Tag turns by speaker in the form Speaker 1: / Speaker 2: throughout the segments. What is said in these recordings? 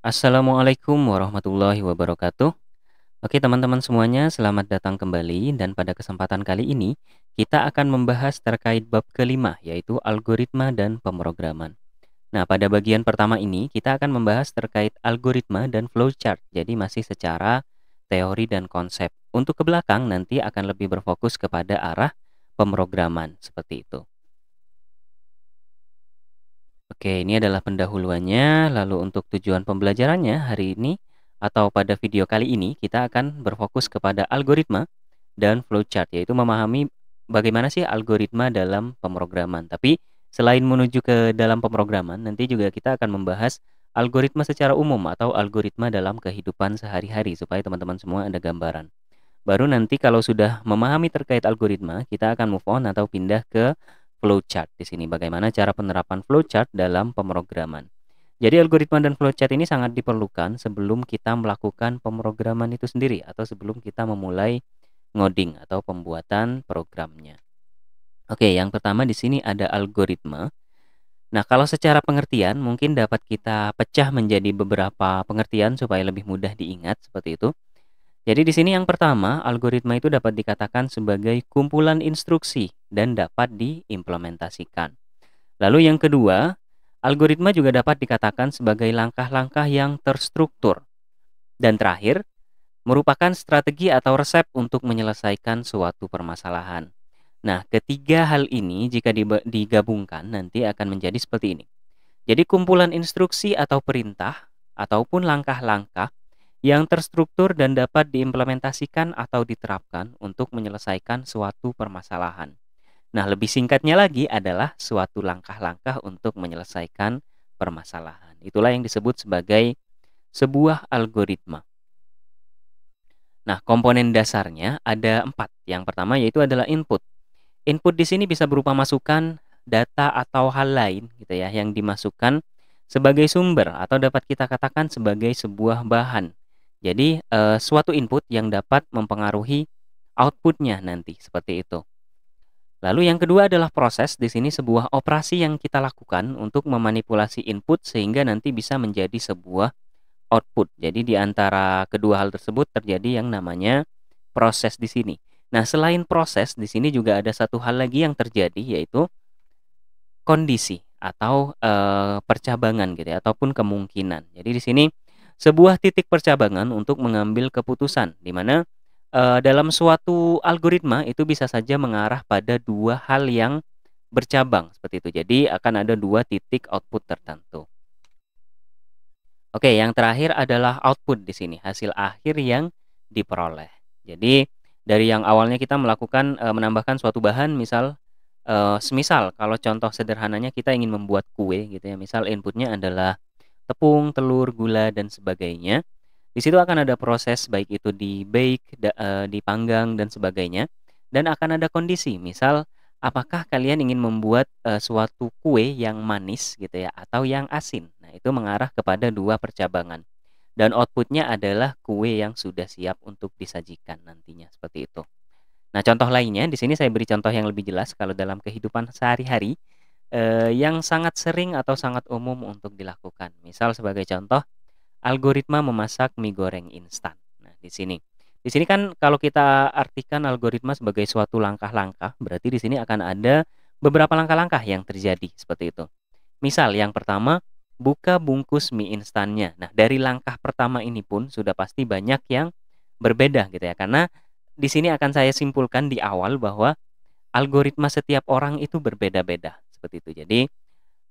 Speaker 1: Assalamualaikum warahmatullahi wabarakatuh. Oke teman-teman semuanya, selamat datang kembali dan pada kesempatan kali ini kita akan membahas terkait bab kelima yaitu algoritma dan pemrograman. Nah, pada bagian pertama ini kita akan membahas terkait algoritma dan flowchart. Jadi masih secara teori dan konsep. Untuk ke belakang nanti akan lebih berfokus kepada arah pemrograman seperti itu. Oke, ini adalah pendahuluannya. Lalu untuk tujuan pembelajarannya hari ini atau pada video kali ini kita akan berfokus kepada algoritma dan flowchart, yaitu memahami bagaimana sih algoritma dalam pemrograman. Tapi selain menuju ke dalam pemrograman, nanti juga kita akan membahas algoritma secara umum atau algoritma dalam kehidupan sehari-hari supaya teman-teman semua ada gambaran. Baru nanti kalau sudah memahami terkait algoritma, kita akan move on atau pindah ke flowchart di sini. Bagaimana cara penerapan flowchart dalam pemrograman. Jadi algoritma dan flowchart ini sangat diperlukan sebelum kita melakukan pemrograman itu sendiri atau sebelum kita memulai ngoding atau pembuatan programnya. Oke, yang pertama di sini ada algoritma. Nah, kalau secara pengertian mungkin dapat kita pecah menjadi beberapa pengertian supaya lebih mudah diingat seperti itu. Jadi di sini yang pertama, algoritma itu dapat dikatakan sebagai kumpulan instruksi dan dapat diimplementasikan. Lalu yang kedua, algoritma juga dapat dikatakan sebagai langkah-langkah yang terstruktur. Dan terakhir, merupakan strategi atau resep untuk menyelesaikan suatu permasalahan. Nah, ketiga hal ini jika digabungkan nanti akan menjadi seperti ini. Jadi kumpulan instruksi atau perintah ataupun langkah-langkah yang terstruktur dan dapat diimplementasikan atau diterapkan untuk menyelesaikan suatu permasalahan. Nah, lebih singkatnya lagi adalah suatu langkah-langkah untuk menyelesaikan permasalahan. Itulah yang disebut sebagai sebuah algoritma. Nah, komponen dasarnya ada 4. Yang pertama yaitu adalah input. Input di sini bisa berupa masukan, data atau hal lain gitu ya yang dimasukkan sebagai sumber atau dapat kita katakan sebagai sebuah bahan. Jadi suatu input yang dapat mempengaruhi outputnya nanti seperti itu. Lalu yang kedua adalah proses. Di sini sebuah operasi yang kita lakukan untuk memanipulasi input sehingga nanti bisa menjadi sebuah output. Jadi di antara kedua hal tersebut terjadi yang namanya proses di sini. Nah, selain proses di sini juga ada satu hal lagi yang terjadi yaitu kondisi atau percabangan gitu ya ataupun kemungkinan. Jadi di sini sebuah titik percabangan untuk mengambil keputusan di mana dalam suatu algoritma itu bisa saja mengarah pada dua hal yang bercabang seperti itu. Jadi akan ada dua titik output tertentu. Oke, yang terakhir adalah output di sini, hasil akhir yang diperoleh. Jadi dari yang awalnya kita melakukan menambahkan suatu bahan, misal semisal kalau contoh sederhananya kita ingin membuat kue gitu ya. Misal inputnya adalah tepung, telur, gula dan sebagainya. Di situ akan ada proses baik itu di-bake, dipanggang dan sebagainya. Dan akan ada kondisi, misal apakah kalian ingin membuat suatu kue yang manis gitu ya atau yang asin. Nah, itu mengarah kepada dua percabangan. Dan outputnya adalah kue yang sudah siap untuk disajikan nantinya seperti itu. Nah, contoh lainnya di sini saya beri contoh yang lebih jelas kalau dalam kehidupan sehari-hari yang sangat sering atau sangat umum untuk dilakukan. Misal sebagai contoh, algoritma memasak mie goreng instan. Nah, di sini. Di sini kan kalau kita artikan algoritma sebagai suatu langkah-langkah, berarti di sini akan ada beberapa langkah-langkah yang terjadi seperti itu. Misal yang pertama, buka bungkus mie instannya. Nah, dari langkah pertama ini pun sudah pasti banyak yang berbeda gitu ya. Karena di sini akan saya simpulkan di awal bahwa algoritma setiap orang itu berbeda-beda seperti itu. Jadi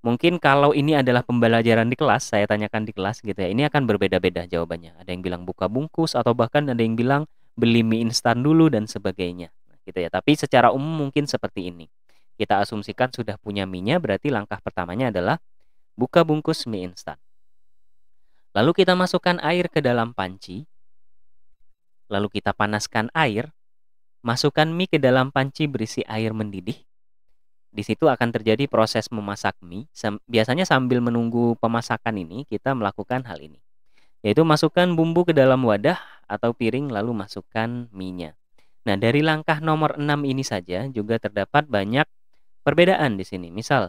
Speaker 1: mungkin kalau ini adalah pembelajaran di kelas, saya tanyakan di kelas gitu ya, ini akan berbeda-beda jawabannya. Ada yang bilang buka bungkus atau bahkan ada yang bilang beli mie instan dulu dan sebagainya. Nah, gitu ya. Tapi secara umum mungkin seperti ini. Kita asumsikan sudah punya mie-nya, berarti langkah pertamanya adalah buka bungkus mie instan. Lalu kita masukkan air ke dalam panci. Lalu kita panaskan air, masukkan mie ke dalam panci berisi air mendidih. Di situ akan terjadi proses memasak mie. Biasanya sambil menunggu pemasakan ini, kita melakukan hal ini. Yaitu masukkan bumbu ke dalam wadah atau piring lalu masukkan mie-nya. Nah, dari langkah nomor 6 ini saja juga terdapat banyak perbedaan di sini. Misal,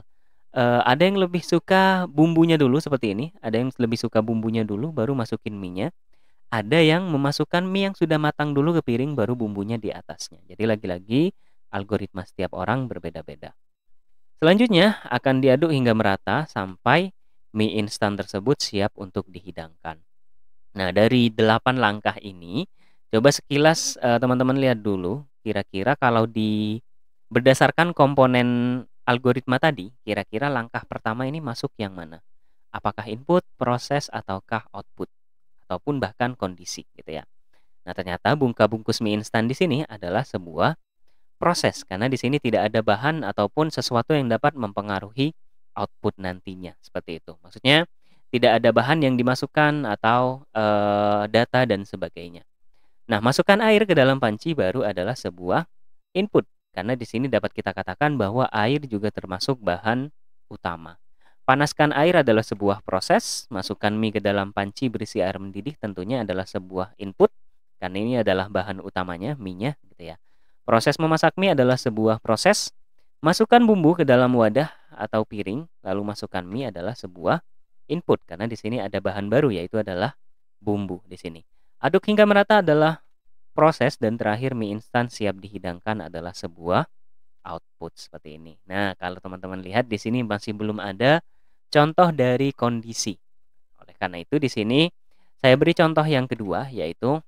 Speaker 1: Ada yang lebih suka bumbunya dulu seperti ini, ada yang lebih suka bumbunya dulu baru masukin mie-nya, ada yang memasukkan mie yang sudah matang dulu ke piring baru bumbunya di atasnya. Jadi lagi-lagi algoritma setiap orang berbeda-beda. Selanjutnya akan diaduk hingga merata sampai mie instan tersebut siap untuk dihidangkan. Nah, dari 8 langkah ini, coba sekilas teman-teman lihat dulu, kira-kira kalau berdasarkan komponen algoritma tadi, kira-kira langkah pertama ini masuk yang mana? Apakah input, proses, ataukah output? Ataupun bahkan kondisi gitu ya. Nah, ternyata bungkus mie instan di sini adalah sebuah proses karena di sini tidak ada bahan ataupun sesuatu yang dapat mempengaruhi output nantinya, seperti itu. Maksudnya tidak ada bahan yang dimasukkan atau data dan sebagainya. Nah, masukkan air ke dalam panci baru adalah sebuah input karena di sini dapat kita katakan bahwa air juga termasuk bahan utama. Panaskan air adalah sebuah proses, masukkan mie ke dalam panci berisi air mendidih tentunya adalah sebuah input karena ini adalah bahan utamanya, mie-nya gitu ya. Proses memasak mie adalah sebuah proses. Masukkan bumbu ke dalam wadah atau piring, lalu masukkan mie adalah sebuah input karena di sini ada bahan baru yaitu adalah bumbu di sini. Aduk hingga merata adalah proses dan terakhir mie instan siap dihidangkan adalah sebuah output seperti ini. Nah, kalau teman-teman lihat di sini masih belum ada contoh dari kondisi. Oleh karena itu di sini saya beri contoh yang kedua yaitu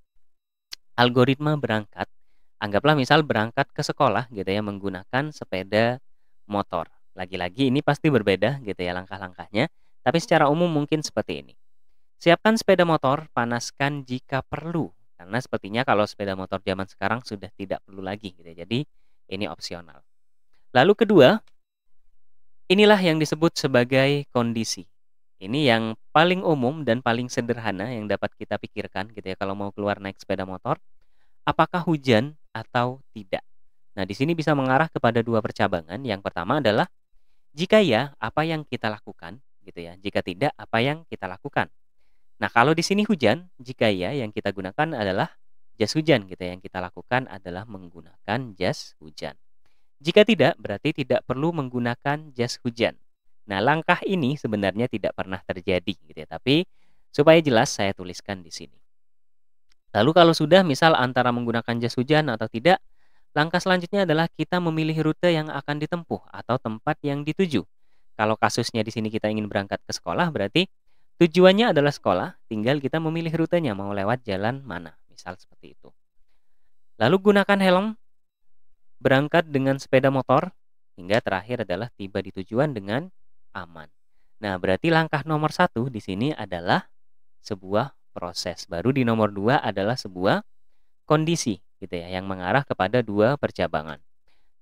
Speaker 1: algoritma berangkat. Anggaplah misal berangkat ke sekolah gitu ya menggunakan sepeda motor. Lagi-lagi ini pasti berbeda gitu ya langkah-langkahnya, tapi secara umum mungkin seperti ini. Siapkan sepeda motor, panaskan jika perlu. Karena sepertinya kalau sepeda motor zaman sekarang sudah tidak perlu lagi gitu ya. Jadi ini opsional. Lalu kedua, inilah yang disebut sebagai kondisi. Ini yang paling umum dan paling sederhana yang dapat kita pikirkan gitu ya kalau mau keluar naik sepeda motor. Apakah hujan atau tidak? Nah, di sini bisa mengarah kepada dua percabangan. Yang pertama adalah jika ya, apa yang kita lakukan gitu ya. Jika tidak, apa yang kita lakukan. Nah, kalau di sini hujan, jika ya yang kita gunakan adalah jas hujan gitu ya. Yang kita lakukan adalah menggunakan jas hujan. Jika tidak, berarti tidak perlu menggunakan jas hujan. Nah, langkah ini sebenarnya tidak pernah terjadi gitu ya. Tapi supaya jelas saya tuliskan di sini. Lalu kalau sudah misal antara menggunakan jas hujan atau tidak, langkah selanjutnya adalah kita memilih rute yang akan ditempuh atau tempat yang dituju. Kalau kasusnya di sini kita ingin berangkat ke sekolah, berarti tujuannya adalah sekolah, tinggal kita memilih rutenya mau lewat jalan mana, misal seperti itu. Lalu gunakan helm, berangkat dengan sepeda motor, hingga terakhir adalah tiba di tujuan dengan aman. Nah, berarti langkah nomor 1 di sini adalah sebuah proses. Baru di nomor 2 adalah sebuah kondisi gitu ya yang mengarah kepada dua percabangan.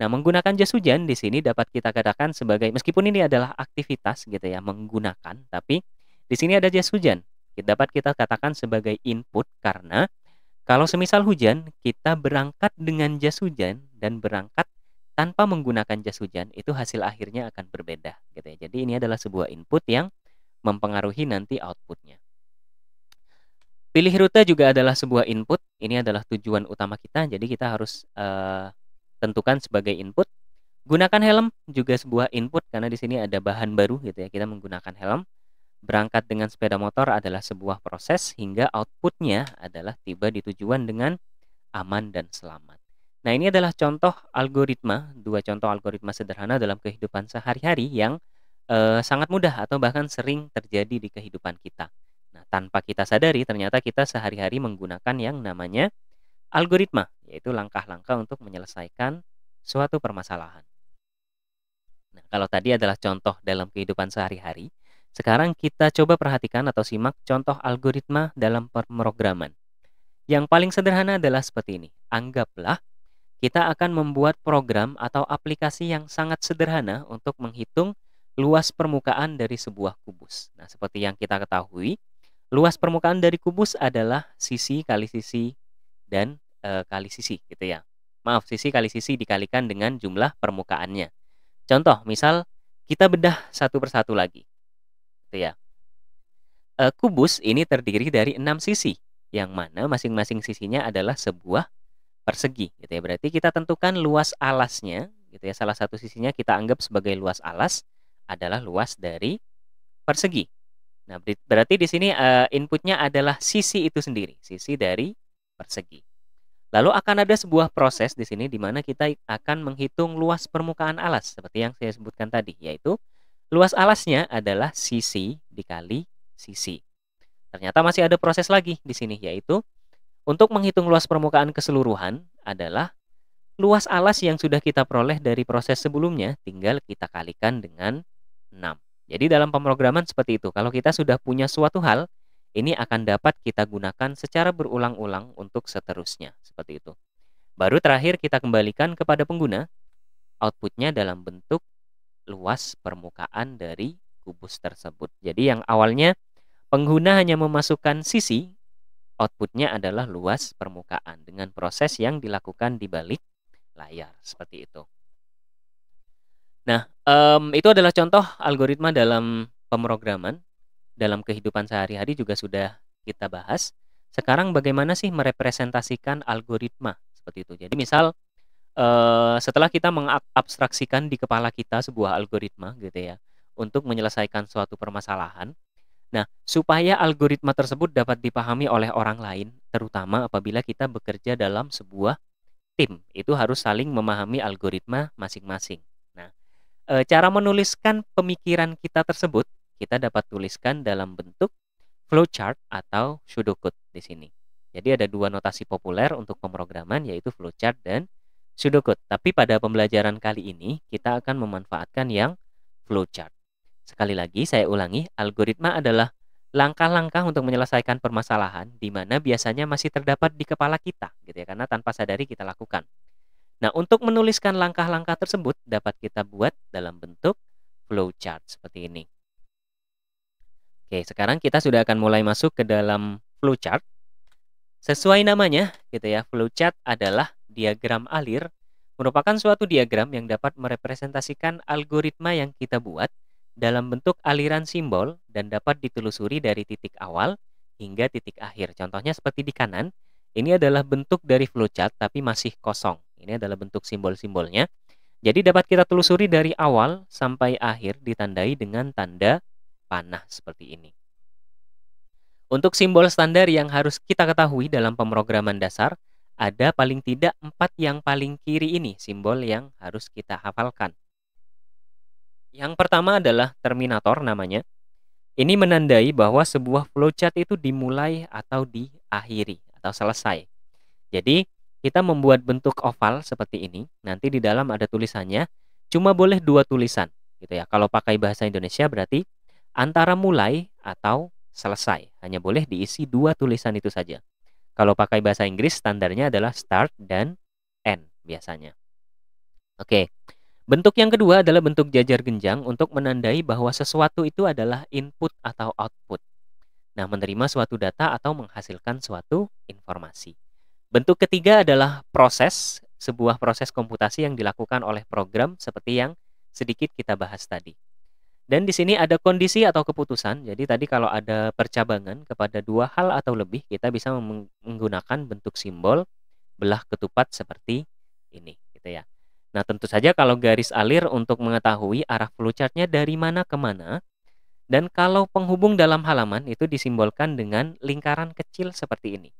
Speaker 1: Nah, menggunakan jas hujan di sini dapat kita katakan sebagai meskipun ini adalah aktivitas gitu ya menggunakan, tapi di sini ada jas hujan. Dapat kita katakan sebagai input karena kalau semisal hujan, kita berangkat dengan jas hujan dan berangkat tanpa menggunakan jas hujan, itu hasil akhirnya akan berbeda gitu ya. Jadi ini adalah sebuah input yang mempengaruhi nanti outputnya. Pilih rute juga adalah sebuah input. Ini adalah tujuan utama kita. Jadi kita harus tentukan sebagai input. Gunakan helm juga sebuah input karena di sini ada bahan baru gitu ya. Kita menggunakan helm. Berangkat dengan sepeda motor adalah sebuah proses hingga outputnya adalah tiba di tujuan dengan aman dan selamat. Nah, ini adalah contoh algoritma, dua contoh algoritma sederhana dalam kehidupan sehari-hari yang sangat mudah atau bahkan sering terjadi di kehidupan kita. Nah, tanpa kita sadari ternyata kita sehari-hari menggunakan yang namanya algoritma, yaitu langkah-langkah untuk menyelesaikan suatu permasalahan. Nah, kalau tadi adalah contoh dalam kehidupan sehari-hari, sekarang kita coba perhatikan atau simak contoh algoritma dalam pemrograman. Yang paling sederhana adalah seperti ini. Anggaplah kita akan membuat program atau aplikasi yang sangat sederhana untuk menghitung luas permukaan dari sebuah kubus. Nah, seperti yang kita ketahui, luas permukaan dari kubus adalah sisi kali sisi dan kali sisi gitu ya. Maaf, sisi kali sisi dikalikan dengan jumlah permukaannya. Contoh, misal kita bedah satu persatu lagi. Gitu ya. Kubus ini terdiri dari 6 sisi, yang mana masing-masing sisinya adalah sebuah persegi gitu ya. Berarti kita tentukan luas alasnya gitu ya. Salah satu sisinya kita anggap sebagai luas alas adalah luas dari persegi. Nah, berarti di sini inputnya adalah sisi itu sendiri, sisi dari persegi. Lalu akan ada sebuah proses di sini di mana kita akan menghitung luas permukaan alas seperti yang saya sebutkan tadi, yaitu luas alasnya adalah sisi dikali sisi. Ternyata masih ada proses lagi di sini, yaitu untuk menghitung luas permukaan keseluruhan adalah luas alas yang sudah kita peroleh dari proses sebelumnya tinggal kita kalikan dengan 6. Jadi dalam pemrograman seperti itu. Kalau kita sudah punya suatu hal, ini akan dapat kita gunakan secara berulang-ulang untuk seterusnya. Seperti itu. Baru terakhir kita kembalikan kepada pengguna, outputnya dalam bentuk luas permukaan dari kubus tersebut. Jadi yang awalnya pengguna hanya memasukkan sisi, outputnya adalah luas permukaan dengan proses yang dilakukan di balik layar. Seperti itu. Nah, itu adalah contoh algoritma dalam pemrograman. Dalam kehidupan sehari-hari juga sudah kita bahas. Sekarang bagaimana sih merepresentasikan algoritma seperti itu. Jadi misal setelah kita mengabstraksikan di kepala kita sebuah algoritma gitu ya untuk menyelesaikan suatu permasalahan. Nah, supaya algoritma tersebut dapat dipahami oleh orang lain, terutama apabila kita bekerja dalam sebuah tim, itu harus saling memahami algoritma masing-masing. Nah, cara menuliskan pemikiran kita tersebut kita dapat tuliskan dalam bentuk flowchart atau pseudocode di sini. Jadi ada dua notasi populer untuk pemrograman yaitu flowchart dan pseudocode. Tapi pada pembelajaran kali ini kita akan memanfaatkan yang flowchart. Sekali lagi saya ulangi, algoritma adalah langkah-langkah untuk menyelesaikan permasalahan di mana biasanya masih terdapat di kepala kita gitu ya, karena tanpa sadari kita lakukan. Nah, untuk menuliskan langkah-langkah tersebut dapat kita buat dalam bentuk flowchart seperti ini. Oke, sekarang kita sudah akan mulai masuk ke dalam flowchart. Sesuai namanya, gitu ya, flowchart adalah diagram alir, merupakan suatu diagram yang dapat merepresentasikan algoritma yang kita buat dalam bentuk aliran simbol dan dapat ditelusuri dari titik awal hingga titik akhir. Contohnya seperti di kanan, ini adalah bentuk dari flowchart tapi masih kosong. Ini adalah bentuk simbol-simbolnya. Jadi dapat kita telusuri dari awal sampai akhir ditandai dengan tanda panah seperti ini. Untuk simbol standar yang harus kita ketahui dalam pemrograman dasar, ada paling tidak 4 yang paling kiri ini, simbol yang harus kita hafalkan. Yang pertama adalah terminator namanya. Ini menandai bahwa sebuah flowchart itu dimulai atau diakhiri atau selesai. Jadi, kita membuat bentuk oval seperti ini. Nanti di dalam ada tulisannya, cuma boleh 2 tulisan gitu ya. Kalau pakai bahasa Indonesia berarti antara mulai atau selesai. Hanya boleh diisi 2 tulisan itu saja. Kalau pakai bahasa Inggris, standarnya adalah start dan end biasanya. Oke, bentuk yang kedua adalah bentuk jajar genjang untuk menandai bahwa sesuatu itu adalah input atau output. Nah, menerima suatu data atau menghasilkan suatu informasi. Bentuk ketiga adalah proses, sebuah proses komputasi yang dilakukan oleh program seperti yang sedikit kita bahas tadi. Dan di sini ada kondisi atau keputusan. Jadi tadi kalau ada percabangan kepada 2 hal atau lebih, kita bisa menggunakan bentuk simbol belah ketupat seperti ini, gitu ya. Nah, tentu saja kalau garis alir untuk mengetahui arah flowchartnya dari mana ke mana. Dan kalau penghubung dalam halaman itu disimbolkan dengan lingkaran kecil seperti ini.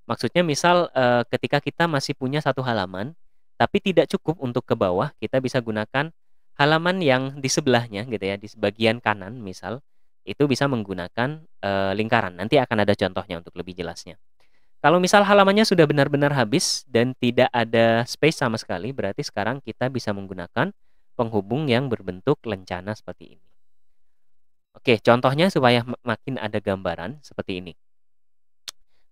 Speaker 1: Maksudnya misal ketika kita masih punya satu halaman, tapi tidak cukup untuk ke bawah, kita bisa gunakan halaman yang di sebelahnya gitu ya, di bagian kanan misal, itu bisa menggunakan lingkaran. Nanti akan ada contohnya untuk lebih jelasnya. Kalau misal halamannya sudah benar-benar habis dan tidak ada space sama sekali, berarti sekarang kita bisa menggunakan penghubung yang berbentuk lencana seperti ini. Oke, contohnya supaya makin ada gambaran seperti ini.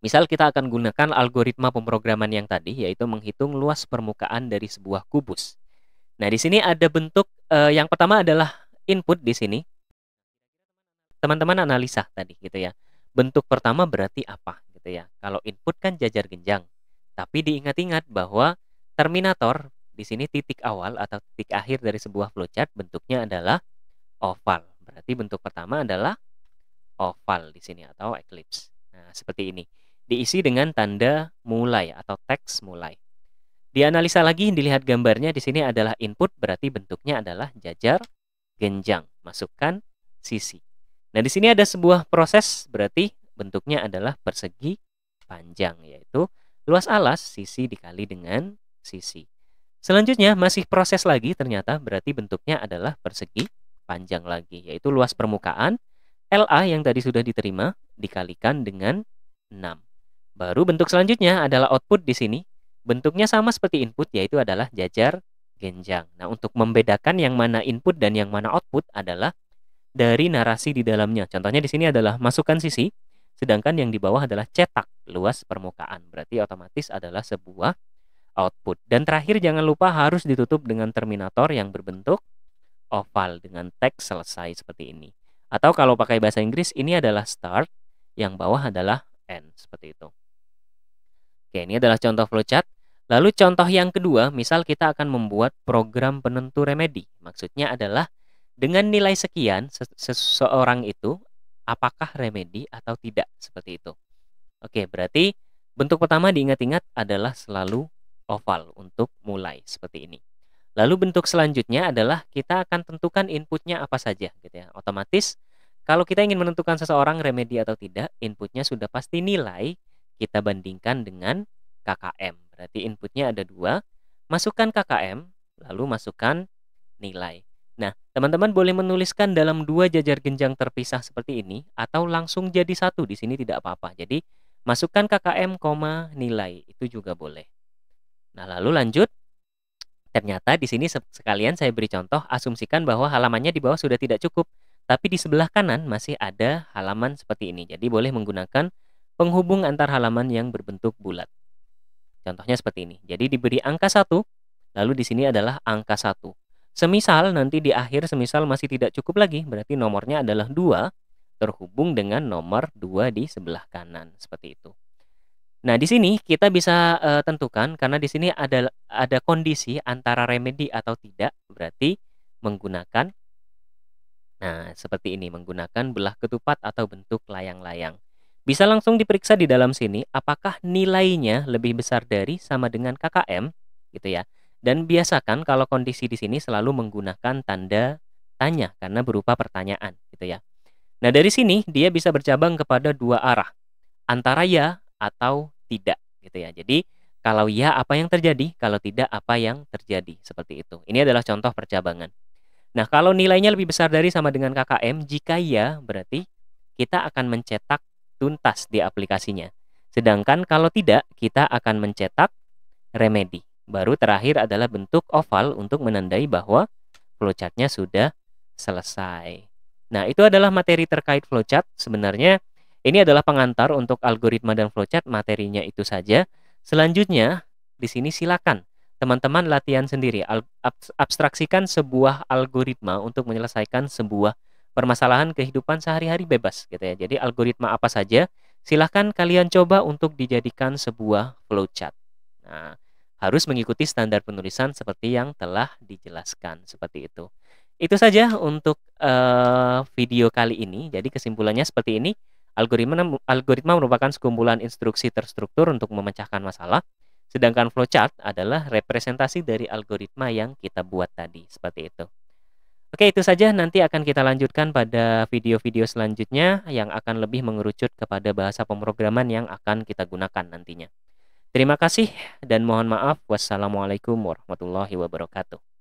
Speaker 1: Misal kita akan gunakan algoritma pemrograman yang tadi, yaitu menghitung luas permukaan dari sebuah kubus. Nah, di sini ada bentuk yang pertama adalah input di sini. Teman-teman analisa tadi gitu ya. Bentuk pertama berarti apa gitu ya. Kalau input kan jajar genjang. Tapi diingat-ingat bahwa terminator di sini titik awal atau titik akhir dari sebuah flowchart bentuknya adalah oval. Berarti bentuk pertama adalah oval di sini atau eclipse. Nah, seperti ini. Diisi dengan tanda mulai atau teks mulai. Dianalisa lagi, dilihat gambarnya di sini adalah input, berarti bentuknya adalah jajar genjang, masukkan sisi. Nah, di sini ada sebuah proses, berarti bentuknya adalah persegi panjang, yaitu luas alas sisi dikali dengan sisi. Selanjutnya masih proses lagi, ternyata berarti bentuknya adalah persegi panjang lagi, yaitu luas permukaan LA yang tadi sudah diterima dikalikan dengan 6. Baru bentuk selanjutnya adalah output di sini. Bentuknya sama seperti input, yaitu adalah jajar genjang. Nah, untuk membedakan yang mana input dan yang mana output adalah dari narasi di dalamnya. Contohnya di sini adalah masukkan sisi, sedangkan yang di bawah adalah cetak luas permukaan. Berarti otomatis adalah sebuah output. Dan terakhir jangan lupa harus ditutup dengan terminator yang berbentuk oval dengan teks selesai seperti ini. Atau kalau pakai bahasa Inggris, ini adalah start, yang bawah adalah end, seperti itu. Oke, ini adalah contoh flowchart. Lalu contoh yang kedua, misal kita akan membuat program penentu remedi. Maksudnya adalah dengan nilai sekian, seseorang itu apakah remedi atau tidak, seperti itu. Oke, berarti bentuk pertama diingat-ingat adalah selalu oval untuk mulai, seperti ini. Lalu bentuk selanjutnya adalah kita akan tentukan inputnya apa saja, gitu ya. Otomatis kalau kita ingin menentukan seseorang remedi atau tidak, inputnya sudah pasti nilai, kita bandingkan dengan KKM. Berarti inputnya ada 2, masukkan KKM, lalu masukkan nilai. Nah, teman-teman boleh menuliskan dalam 2 jajar genjang terpisah seperti ini, atau langsung jadi 1, di sini tidak apa-apa. Jadi, masukkan KKM, nilai, itu juga boleh. Nah, lalu lanjut. Ternyata di sini sekalian saya beri contoh, asumsikan bahwa halamannya di bawah sudah tidak cukup, tapi di sebelah kanan masih ada halaman seperti ini. Jadi boleh menggunakan penghubung antar halaman yang berbentuk bulat. Contohnya seperti ini. Jadi diberi angka 1, lalu di sini adalah angka 1. Semisal nanti di akhir semisal masih tidak cukup lagi, berarti nomornya adalah 2 terhubung dengan nomor 2 di sebelah kanan, seperti itu. Nah, di sini kita bisa tentukan karena di sini ada kondisi antara remedi atau tidak, berarti menggunakan seperti ini, menggunakan belah ketupat atau bentuk layang-layang. Bisa langsung diperiksa di dalam sini apakah nilainya lebih besar dari sama dengan KKM, gitu ya. Dan biasakan kalau kondisi di sini selalu menggunakan tanda tanya karena berupa pertanyaan, gitu ya. Nah, dari sini dia bisa bercabang kepada 2 arah, antara ya atau tidak, gitu ya. Jadi kalau ya apa yang terjadi, kalau tidak apa yang terjadi, seperti itu. Ini adalah contoh percabangan. Nah, kalau nilainya lebih besar dari sama dengan KKM, jika ya berarti kita akan mencetak tuntas di aplikasinya. Sedangkan kalau tidak, kita akan mencetak remedi. Baru terakhir adalah bentuk oval untuk menandai bahwa flowchart-nya sudah selesai. Nah, itu adalah materi terkait flowchart. Sebenarnya ini adalah pengantar untuk algoritma dan flowchart, materinya itu saja. Selanjutnya, di sini silakan teman-teman latihan sendiri, abstraksikan sebuah algoritma untuk menyelesaikan sebuah permasalahan kehidupan sehari-hari bebas, gitu ya. Jadi algoritma apa saja, silahkan kalian coba untuk dijadikan sebuah flowchart. Nah, harus mengikuti standar penulisan seperti yang telah dijelaskan, seperti itu. Itu saja untuk video kali ini. Jadi kesimpulannya seperti ini. Algoritma merupakan sekumpulan instruksi terstruktur untuk memecahkan masalah, sedangkan flowchart adalah representasi dari algoritma yang kita buat tadi, seperti itu. Oke, itu saja. Nanti akan kita lanjutkan pada video-video selanjutnya yang akan lebih mengerucut kepada bahasa pemrograman yang akan kita gunakan nantinya. Terima kasih dan mohon maaf. Wassalamualaikum warahmatullahi wabarakatuh.